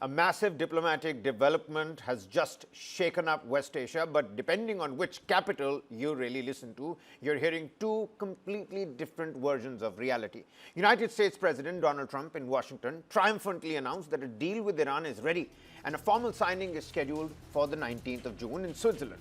A massive diplomatic development has just shaken up West Asia, but depending on which capital you really listen to, you're hearing two completely different versions of reality. United States President Donald Trump in Washington triumphantly announced that a deal with Iran is ready and a formal signing is scheduled for the 19th of June in Switzerland.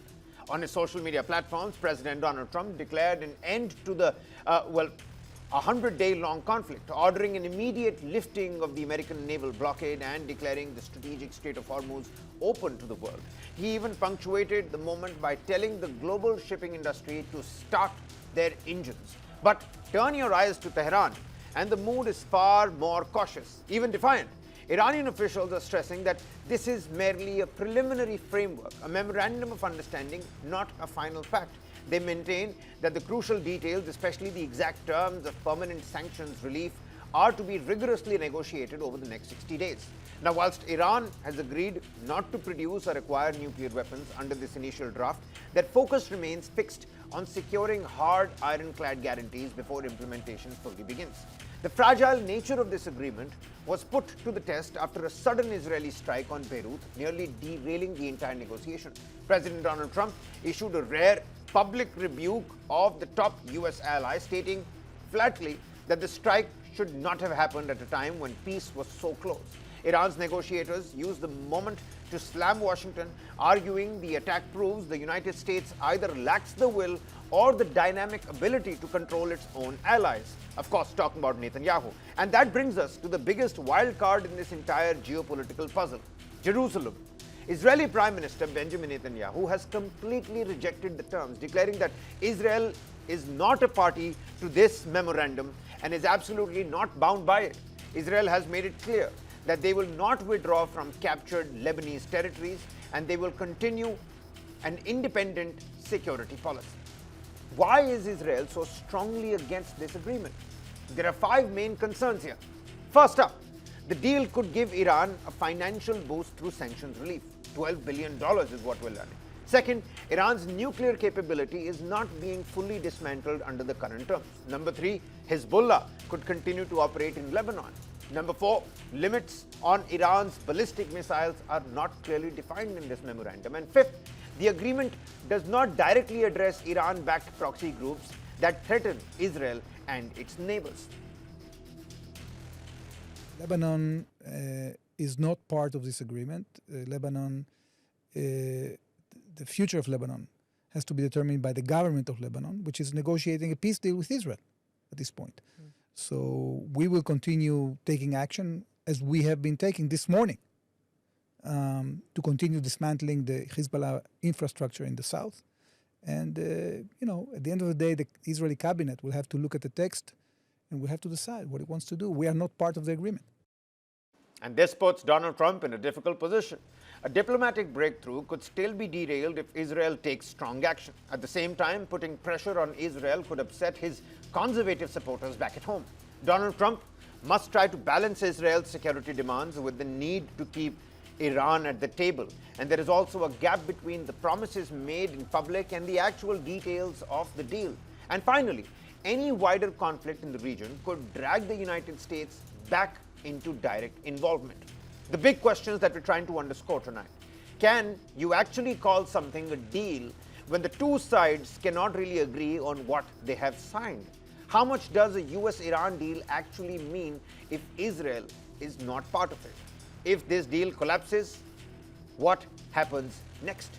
On his social media platforms, President Donald Trump declared an end to the, a 100-day-long conflict, ordering an immediate lifting of the American naval blockade and declaring the strategic Strait of Hormuz open to the world. He even punctuated the moment by telling the global shipping industry to start their engines. But turn your eyes to Tehran, and the mood is far more cautious, even defiant. Iranian officials are stressing that this is merely a preliminary framework, a memorandum of understanding, not a final pact. They maintain that the crucial details, especially the exact terms of permanent sanctions relief, are to be rigorously negotiated over the next 60 days. Now, whilst Iran has agreed not to produce or acquire nuclear weapons under this initial draft, their focus remains fixed on securing hard ironclad guarantees before implementation fully begins. The fragile nature of this agreement was put to the test after a sudden Israeli strike on Beirut, nearly derailing the entire negotiation. President Donald Trump issued a rare public rebuke of the top U.S. ally, stating flatly that the strike should not have happened at a time when peace was so close. Iran's negotiators used the moment to slam Washington, arguing the attack proves the United States either lacks the will or the dynamic ability to control its own allies. Of course, talking about Netanyahu. And that brings us to the biggest wild card in this entire geopolitical puzzle, Jerusalem. Israeli Prime Minister Benjamin Netanyahu has completely rejected the terms, declaring that Israel is not a party to this memorandum and is absolutely not bound by it. Israel has made it clear that they will not withdraw from captured Lebanese territories and they will continue an independent security policy. Why is Israel so strongly against this agreement? There are five main concerns here. First up, the deal could give Iran a financial boost through sanctions relief. $12 billion is what we're learning. Second, Iran's nuclear capability is not being fully dismantled under the current terms. Number three, Hezbollah could continue to operate in Lebanon. Number four, limits on Iran's ballistic missiles are not clearly defined in this memorandum. And fifth, the agreement does not directly address Iran-backed proxy groups that threaten Israel and its neighbors. Lebanon is not part of this agreement. Lebanon, the future of Lebanon has to be determined by the government of Lebanon, which is negotiating a peace deal with Israel at this point. So we will continue taking action as we have been taking this morning to continue dismantling the Hezbollah infrastructure in the south. And, at the end of the day, the Israeli cabinet will have to look at the text and will have to decide what it wants to do. We are not part of the agreement. And this puts Donald Trump in a difficult position. A diplomatic breakthrough could still be derailed if Israel takes strong action. At the same time, putting pressure on Israel could upset his conservative supporters back at home. Donald Trump must try to balance Israel's security demands with the need to keep Iran at the table. And there is also a gap between the promises made in public and the actual details of the deal. And finally, any wider conflict in the region could drag the United States back into direct involvement. The big questions that we're trying to underscore tonight. Can you actually call something a deal when the two sides cannot really agree on what they have signed? How much does a U.S.-Iran deal actually mean if Israel is not part of it? If this deal collapses, what happens next?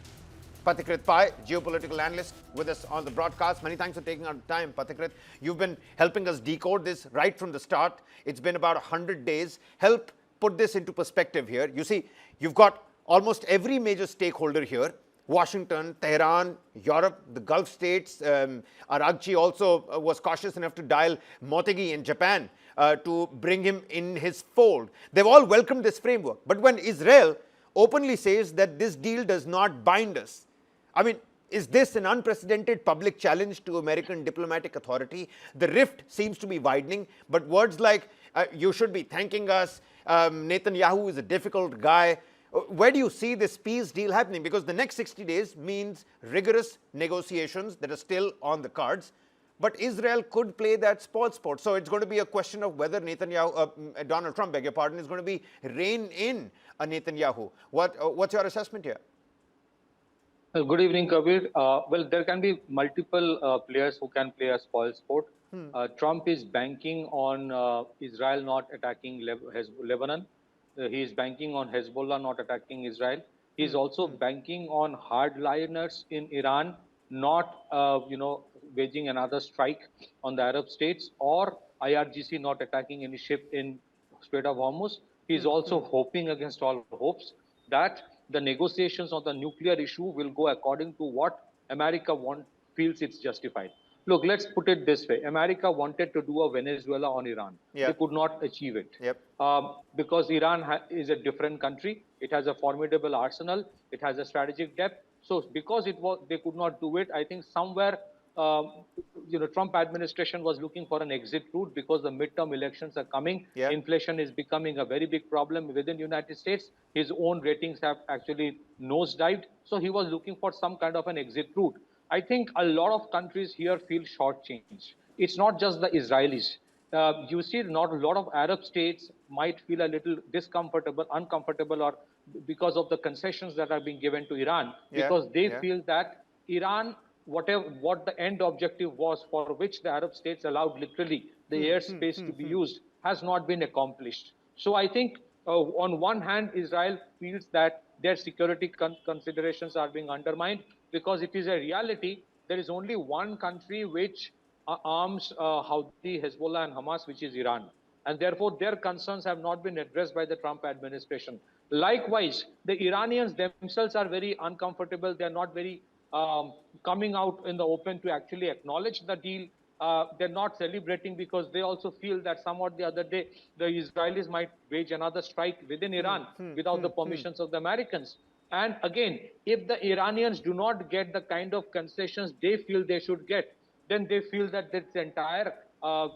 Pathikrit Pai, geopolitical analyst, with us on the broadcast. Many thanks for taking our time, Pathikrit. You've been helping us decode this right from the start. It's been about 100 days. Help put this into perspective here. You see, you've got almost every major stakeholder here. Washington, Tehran, Europe, the Gulf states. Aragchi also was cautious enough to dial Motegi in Japan to bring him in his fold. They've all welcomed this framework. But when Israel openly says that this deal does not bind us, I mean, is this an unprecedented public challenge to American diplomatic authority? The rift seems to be widening, but words like, you should be thanking us, Netanyahu is a difficult guy. Where do you see this peace deal happening? Because the next 60 days means rigorous negotiations that are still on the cards. but Israel could play that spoil sport. So it's going to be a question of whether Donald Trump, beg your pardon, is going to be rein in a Netanyahu. What's your assessment here? Good evening, Kabir. Well, there can be multiple players who can play a spoil sport. Trump is banking on Israel not attacking Lebanon. He is banking on Hezbollah not attacking Israel. He is also banking on hardliners in Iran not, waging another strike on the Arab states, or IRGC not attacking any ship in Strait of Hormuz. He is also hoping against all hopes that the negotiations on the nuclear issue will go according to what America feels it's justified. Look, let's put it this way. America wanted to do a Venezuela on Iran. They could not achieve it. Because Iran is a different country. It has a formidable arsenal. It has a strategic depth. So because they could not do it, I think somewhere Trump administration was looking for an exit route because the midterm elections are coming. Inflation is becoming a very big problem within the United States. His own ratings have actually nosedived. So he was looking for some kind of an exit route. I think a lot of countries here feel shortchanged. It's not just the Israelis. You see, not a lot of Arab states might feel a little uncomfortable, or because of the concessions that are being given to Iran, because they feel that Iran, what the end objective was, for which the Arab states allowed literally the airspace to be used, has not been accomplished. So I think on one hand, Israel feels that their security considerations are being undermined, because it is a reality. There is only one country which arms Houthi, Hezbollah and Hamas, which is Iran. And therefore, their concerns have not been addressed by the Trump administration. Likewise, the Iranians themselves are very uncomfortable. They're not very coming out in the open to actually acknowledge the deal. They're not celebrating because they also feel that somewhat the other day, the Israelis might wage another strike within Iran without the permissions of the Americans. And again, if the Iranians do not get the kind of concessions they feel they should get, then they feel that this entire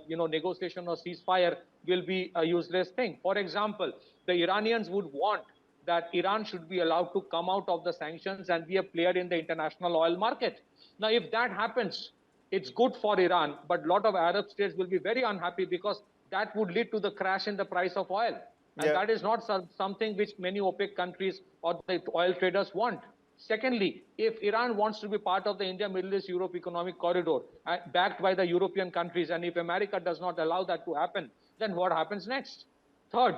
negotiation or ceasefire will be a useless thing. For example, the Iranians would want that Iran should be allowed to come out of the sanctions and be a player in the international oil market. Now, if that happens, it's good for Iran, but a lot of Arab states will be very unhappy, because that would lead to the crash in the price of oil. And that is not something which many OPEC countries or the oil traders want. Secondly, if Iran wants to be part of the India, Middle East, Europe economic corridor, backed by the European countries, and if America does not allow that to happen, then what happens next? Third,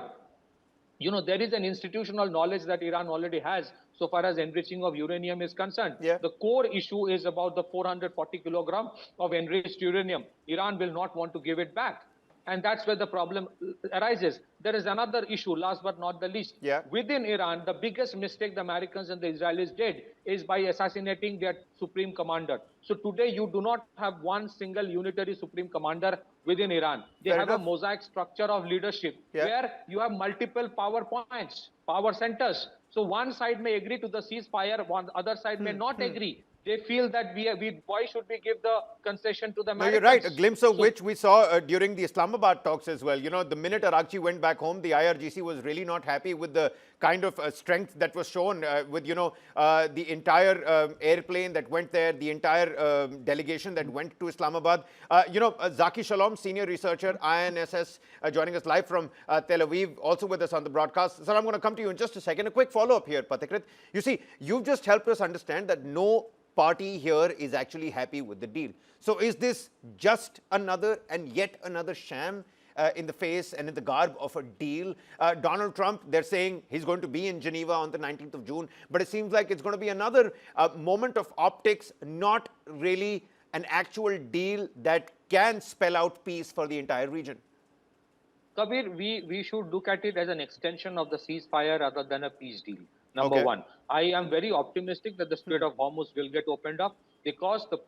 there is an institutional knowledge that Iran already has so far as enriching of uranium is concerned. The core issue is about the 440 kilograms of enriched uranium. Iran will not want to give it back. And that's where the problem arises. There is another issue, last but not the least. Within Iran, the biggest mistake the Americans and the Israelis did is by assassinating their supreme commander. So today, you do not have one single unitary supreme commander within Iran. They have a mosaic structure of leadership where you have multiple power points, power centers. So one side may agree to the ceasefire, one other side may not agree. They feel that why should we give the concession to the Americans? No, you're right. A glimpse of which we saw during the Islamabad talks as well. The minute Arakchi went back home, the IRGC was really not happy with the kind of strength that was shown with, the entire airplane that went there, the entire delegation that went to Islamabad. Zaki Shalom, senior researcher, INSS, joining us live from Tel Aviv, also with us on the broadcast. Sir, I'm going to come to you in just a second. A quick follow-up here, Pathikrit. You see, you've just helped us understand that no party here is actually happy with the deal. So is this just another and yet another sham in the face and in the garb of a deal? Donald Trump, they're saying he's going to be in Geneva on the 19th of June, but it seems like it's going to be another moment of optics, not really an actual deal that can spell out peace for the entire region. Kabir, we should look at it as an extension of the ceasefire rather than a peace deal. Number one, I am very optimistic that the Strait of Hormuz will get opened up, because the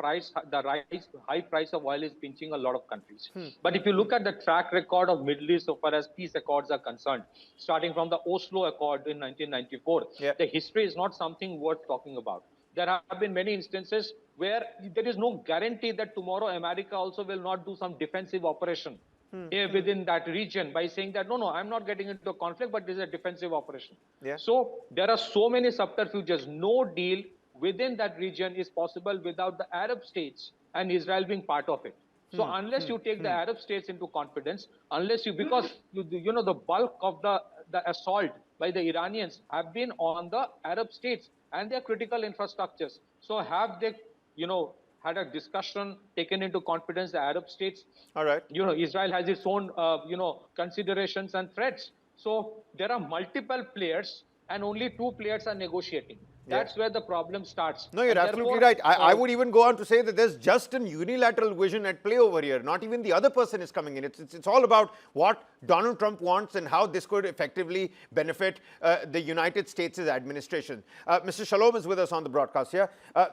high price of oil is pinching a lot of countries. But if you look at the track record of Middle East so far as peace accords are concerned, starting from the Oslo Accord in 1994, the history is not something worth talking about. There have been many instances where there is no guarantee that tomorrow America also will not do some defensive operation within that region by saying that, no, I'm not getting into a conflict, but this is a defensive operation. So there are so many subterfuges. No deal within that region is possible without the Arab states and Israel being part of it. So unless you take the Arab states into confidence, unless you, because you know the bulk of the assault by the Iranians have been on the Arab states and their critical infrastructures. So have they, you know, had a discussion, taken into confidence the Arab states? All right. You know, Israel has its own, you know, considerations and threats. So there are multiple players and only two players are negotiating. Yeah. That's where the problem starts. No, you're And absolutely therefore, right. I would even go on to say that there's just an unilateral vision at play over here. Not even the other person is coming in. It's all about what Donald Trump wants and how this could effectively benefit the United States' administration. Mr. Shalom is with us on the broadcast here.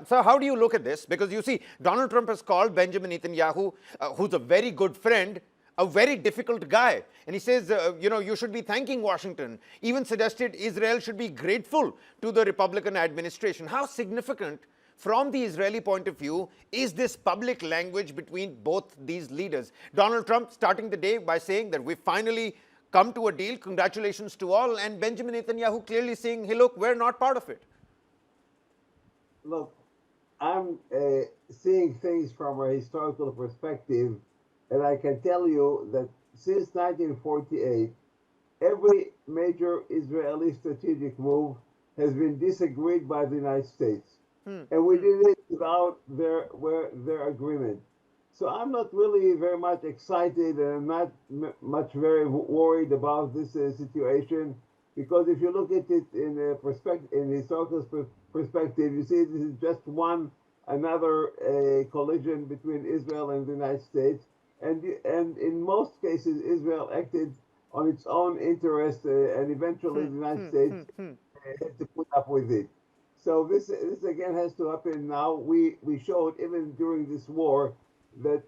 Sir, how do you look at this? Because you see, Donald Trump has called Benjamin Netanyahu, who's a very good friend, a very difficult guy. And he says, you know, you should be thanking Washington. Even suggested Israel should be grateful to the Republican administration. How significant, from the Israeli point of view, is this public language between both these leaders? Donald Trump starting the day by saying that we finally come to a deal, congratulations to all, and Benjamin Netanyahu clearly saying, hey, look, we're not part of it. Look, I'm seeing things from a historical perspective. And I can tell you that since 1948, every major Israeli strategic move has been disagreed by the United States. And we did it without their agreement. So I'm not really very much excited and I'm not much very worried about this situation, because if you look at it in a perspective, in historical perspective, you see this is just another collision between Israel and the United States. And in most cases, Israel acted on its own interest, and eventually the United States had to put up with it. So this again has to happen now. We showed even during this war that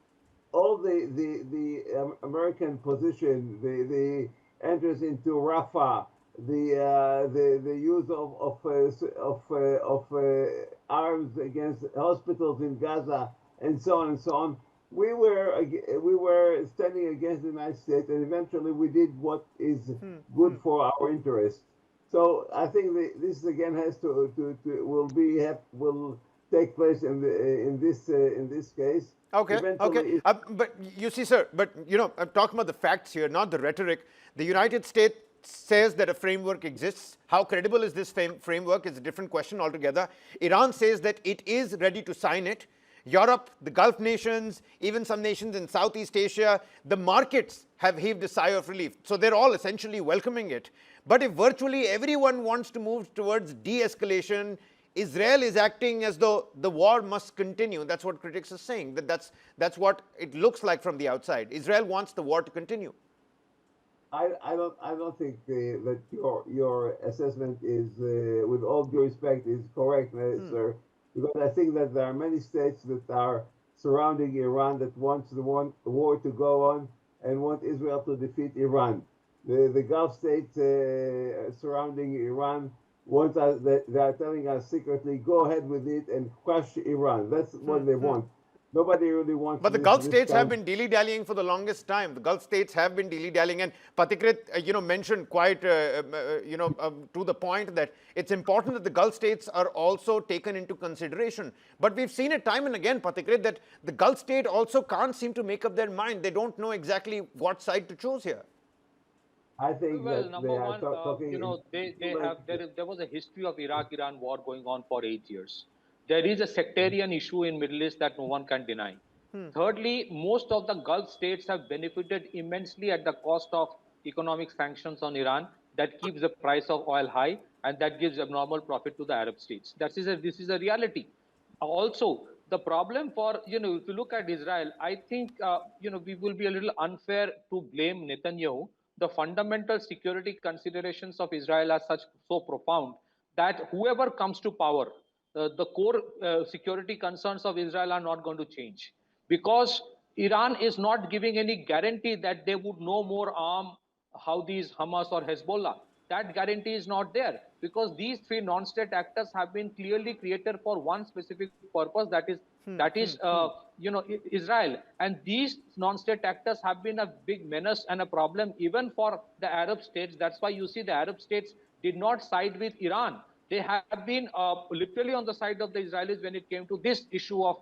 all the American position, the entrance into Rafah, the use of arms against hospitals in Gaza, and so on. We were standing against the United States, and eventually we did what is good for our interests. So I think this again has will take place in this case. Okay, Eventually okay. But you see, sir, but you know, I'm talking about the facts here, not the rhetoric. The United States says that a framework exists. How credible is this framework is a different question altogether. Iran says that it is ready to sign it. Europe, the Gulf nations, even some nations in Southeast Asia, the markets have heaved a sigh of relief. So they're all essentially welcoming it. But if virtually everyone wants to move towards de-escalation, Israel is acting as though the war must continue. That's what critics are saying. That's what it looks like from the outside. Israel wants the war to continue. I don't think that your assessment is, with all due respect, is correct, sir. Because I think that there are many states that are surrounding Iran that want the war to go on and want Israel to defeat Iran. The Gulf states surrounding Iran they are telling us secretly, go ahead with it and crush Iran. That's what they want. Nobody really wants. But the Gulf states have been dilly-dallying for the longest time. The Gulf states have been dilly-dallying, and Patikrit, mentioned quite, to the point that it's important that the Gulf states are also taken into consideration. But we've seen it time and again, Patikrit, that the Gulf state also can't seem to make up their mind. They don't know exactly what side to choose here. I think that number one, there was a history of Iraq-Iran war going on for 8 years. There is a sectarian issue in Middle East that no one can deny. Thirdly, most of the Gulf states have benefited immensely at the cost of economic sanctions on Iran that keeps the price of oil high and that gives abnormal profit to the Arab states. This is a reality. Also, the problem for, if you look at Israel, I think, we will be a little unfair to blame Netanyahu. The fundamental security considerations of Israel are so profound that whoever comes to power, the core security concerns of Israel are not going to change, because Iran is not giving any guarantee that they would no more arm Houthis, Hamas or Hezbollah. That guarantee is not there, because these three non-state actors have been clearly created for one specific purpose, that is Israel. And these non-state actors have been a big menace and a problem even for the Arab states. That's why you see the Arab states did not side with Iran. They have been literally on the side of the Israelis when it came to this issue of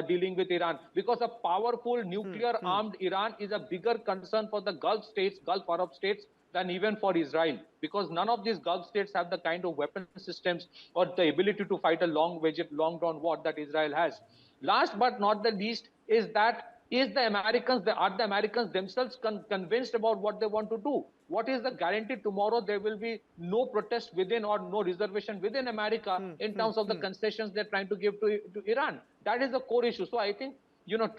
dealing with Iran, because a powerful nuclear armed Iran is a bigger concern for the Gulf states, Gulf Arab states, than even for Israel, because none of these Gulf states have the kind of weapon systems or the ability to fight a long drawn war that Israel has. Last but not the least is that are the Americans themselves convinced about what they want to do? What is the guarantee tomorrow there will be no protest within or no reservation within America in terms of the concessions they're trying to give to Iran? That is the core issue. So I think,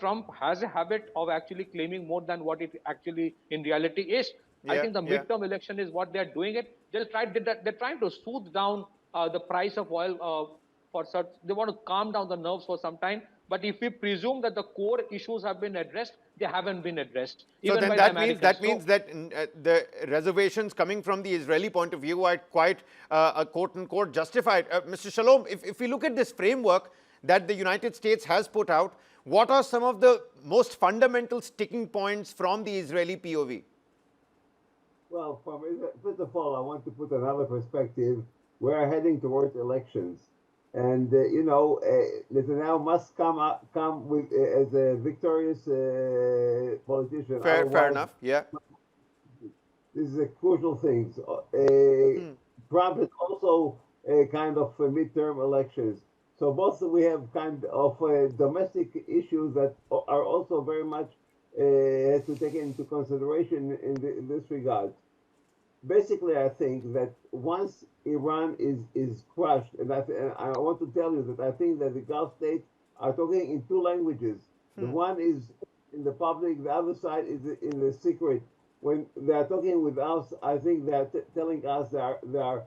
Trump has a habit of actually claiming more than what it actually in reality is. I think the midterm election is what they're doing it. They're trying to soothe down the price of oil for such. They want to calm down the nerves for some time. But if we presume that the core issues have been addressed, they haven't been addressed. So Even then by that the means Americans. the reservations coming from the Israeli point of view are quite quote unquote justified. Mr. Shalom, if we look at this framework that the United States has put out, what are some of the most fundamental sticking points from the Israeli POV? Well, first of all, I want to put another perspective. We're heading towards elections. And, Netanyahu must come with as a victorious politician. Fair enough, yeah. This is a crucial thing. Trump is also a kind of midterm elections. So both we have kind of domestic issues that are also very much has to take into consideration in this regard. Basically, I think that once Iran is crushed, and I want to tell you that I think that the Gulf states are talking in two languages. The one is in the public, the other side is in the secret. When they are talking with us, I think they are telling us they are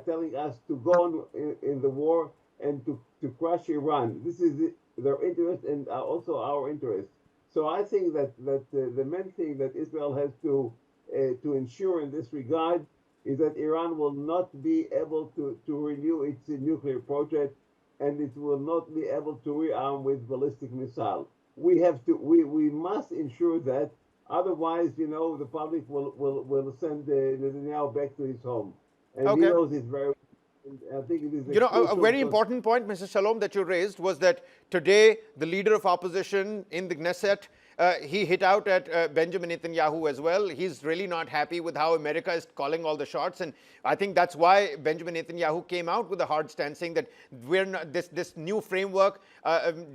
telling us to go on in the war and to crush Iran. This is their interest and also our interest. So I think that the main thing that Israel has to ensure in this regard is that Iran will not be able to renew its nuclear project, and it will not be able to rearm with ballistic missile. We must ensure that, otherwise, the public will send Netanyahu back to his home, and he knows it very well. I think it is a very important point, Mr. Shalom, that you raised was that today the leader of opposition in the Knesset, he hit out at Benjamin Netanyahu as well. He's really not happy with how America is calling all the shots, and I think that's why Benjamin Netanyahu came out with a hard stance, saying that we're not, this new framework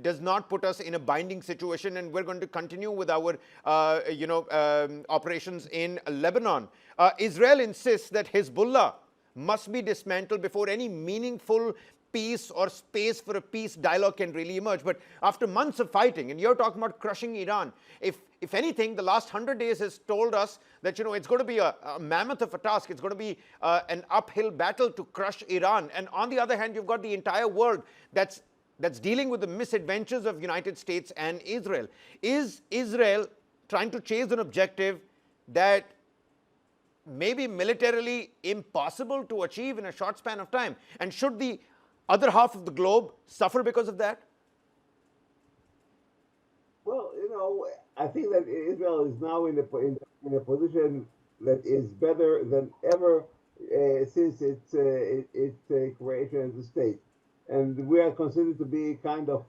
does not put us in a binding situation, and we're going to continue with our operations in Lebanon. Israel insists that Hezbollah must be dismantled before any meaningful peace or space for a peace dialogue can really emerge. But after months of fighting, and you're talking about crushing Iran, if anything, the last 100 days has told us that, it's going to be a mammoth of a task. It's going to be an uphill battle to crush Iran. And on the other hand, you've got the entire world that's dealing with the misadventures of United States and Israel. Is Israel trying to chase an objective that may be militarily impossible to achieve in a short span of time? And should the other half of the globe suffer because of that? Well, I think that Israel is now in a position that is better than ever since its creation as a state, and we are considered to be kind of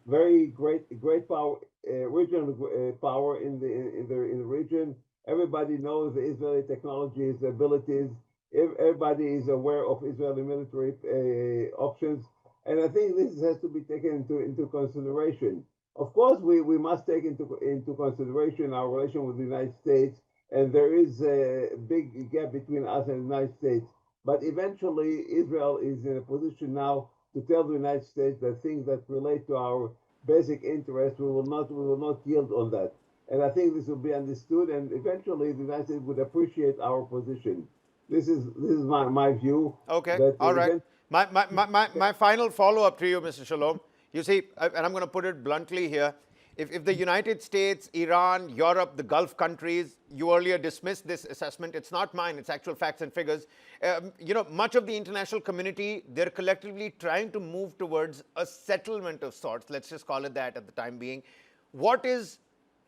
very great power, regional power in the region. Everybody knows the Israeli technologies, abilities. Everybody is aware of Israeli military options, and I think this has to be taken into consideration. Of course, we must take into consideration our relation with the United States, and there is a big gap between us and the United States. But eventually, Israel is in a position now to tell the United States that things that relate to our basic interests, we will not yield on that. And I think this will be understood, and eventually the United States would appreciate our position. This is my view. Okay, all right. My final follow-up to you, Mr. Shalom. You see, and I'm going to put it bluntly here, if the United States, Iran, Europe, the Gulf countries, you earlier dismissed this assessment, it's not mine, it's actual facts and figures. Much of the international community, they're collectively trying to move towards a settlement of sorts, let's just call it that at the time being. What is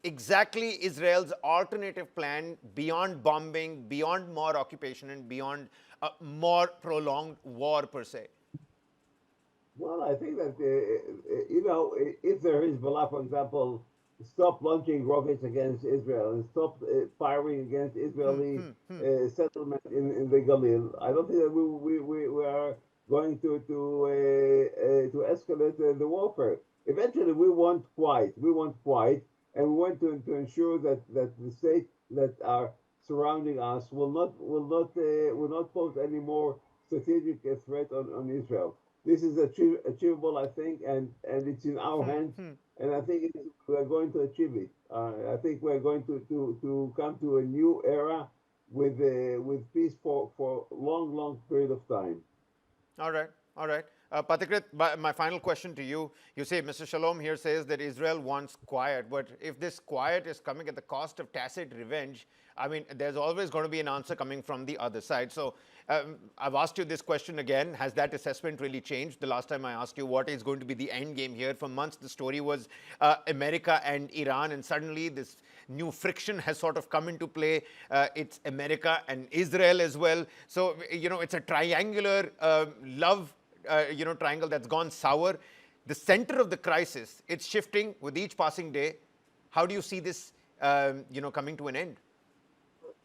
exactly Israel's alternative plan beyond bombing, beyond more occupation, and beyond more prolonged war per se? Well, I think that, if there is Hezbollah, for example, stop launching rockets against Israel and stop firing against Israeli settlement in the Galil, I don't think that we are going to escalate the warfare. Eventually, we want quiet. We want quiet, and we want to ensure that the states that are surrounding us will not pose any more strategic threat on Israel. This is achievable, I think, and it's in our hands. And I think we are going to achieve it. I think we are going to come to a new era with peace for long period of time. All right, all right. Patikrit, my final question to you. You say, Mr. Shalom here says that Israel wants quiet, but if this quiet is coming at the cost of tacit revenge, I mean, there's always going to be an answer coming from the other side. So I've asked you this question again. Has that assessment really changed? The last time I asked you what is going to be the end game here, for months the story was America and Iran, and suddenly this new friction has sort of come into play. It's America and Israel as well. So, it's a triangular love triangle that's gone sour. The center of the crisis, it's shifting with each passing day. How do you see this, coming to an end?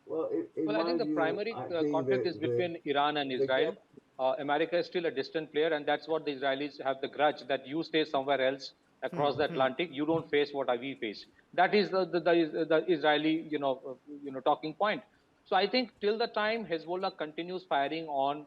Well, I think the primary conflict is between Iran and Israel. America is still a distant player, and that's what the Israelis have the grudge, that you stay somewhere else across the Atlantic. You don't face what we face. That is the Israeli, talking point. So I think till the time Hezbollah continues firing on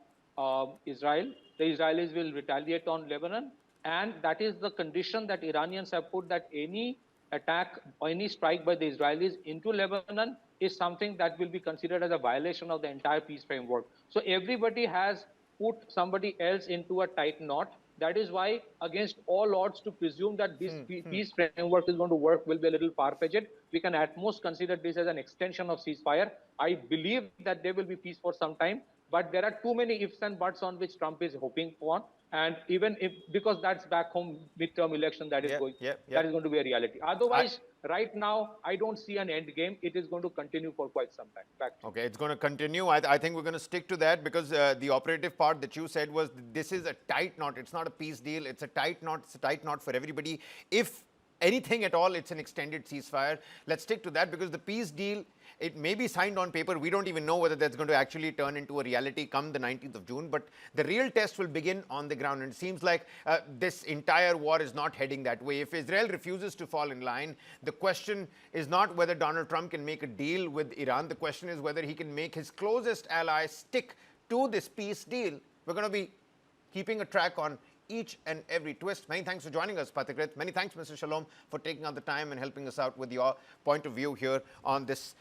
Israel, the Israelis will retaliate on Lebanon, and that is the condition that Iranians have put, that any attack or any strike by the Israelis into Lebanon is something that will be considered as a violation of the entire peace framework. So everybody has put somebody else into a tight knot. That is why, against all odds, to presume that this peace framework is going to work will be a little far-fetched. We can at most consider this as an extension of ceasefire. I believe that there will be peace for some time, but there are too many ifs and buts on which Trump is hoping for. And even if, because that's back home midterm election that is that is going to be a reality. Otherwise, right now, I don't see an end game. It is going to continue for quite some time. Okay, it's going to continue. I think we're going to stick to that, because the operative part that you said was this is a tight knot. It's not a peace deal. It's a tight knot. It's a tight knot for everybody. If anything at all, it's an extended ceasefire. Let's stick to that, because the peace deal, it may be signed on paper. We don't even know whether that's going to actually turn into a reality come the 19th of June. But the real test will begin on the ground. And it seems like this entire war is not heading that way. If Israel refuses to fall in line, the question is not whether Donald Trump can make a deal with Iran. The question is whether he can make his closest allies stick to this peace deal. We're going to be keeping a track on each and every twist. Many thanks for joining us, Patikrit. Many thanks, Mr. Shalom, for taking out the time and helping us out with your point of view here on this